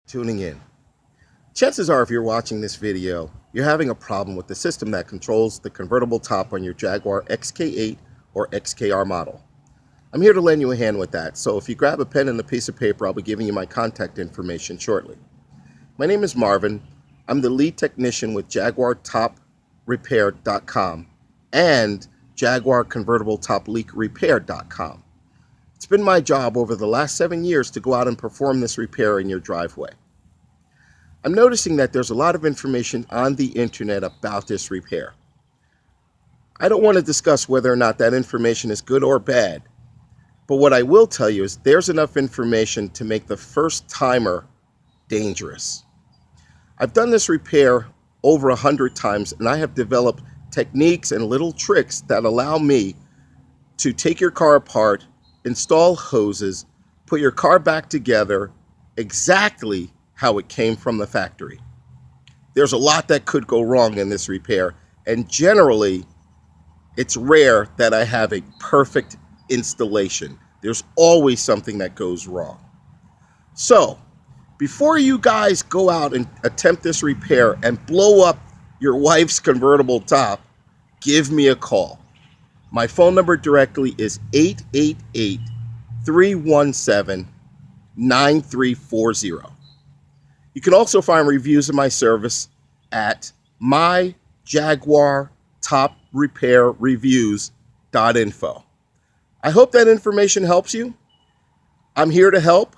tuning in. Chances are if you're watching this video, you're having a problem with the system that controls the convertible top on your Jaguar XK8 or XKR model. I'm here to lend you a hand with that, so if you grab a pen and a piece of paper, I'll be giving you my contact information shortly. My name is Marvin. I'm the lead technician with JaguarTopRepair.com and JaguarConvertibleTopLeakRepair.com. It's been my job over the last 7 years to go out and perform this repair in your driveway. I'm noticing that there's a lot of information on the internet about this repair. I don't want to discuss whether or not that information is good or bad, but what I will tell you is there's enough information to make the first timer dangerous. I've done this repair over 100 times, and I have developed techniques and little tricks that allow me to take your car apart, install hoses, put your car back together exactly how it came from the factory. There's a lot that could go wrong in this repair, and generally it's rare that I have a perfect installation. There's always something that goes wrong. So before you guys go out and attempt this repair and blow up your wife's convertible top, give me a call. My phone number directly is 888-317-9340. You can also find reviews of my service at myjaguartoprepaiReviews.info. I hope that information helps you. I'm here to help.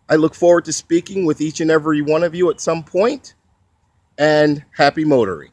I look forward to speaking with each and every one of you at some point, and happy motoring.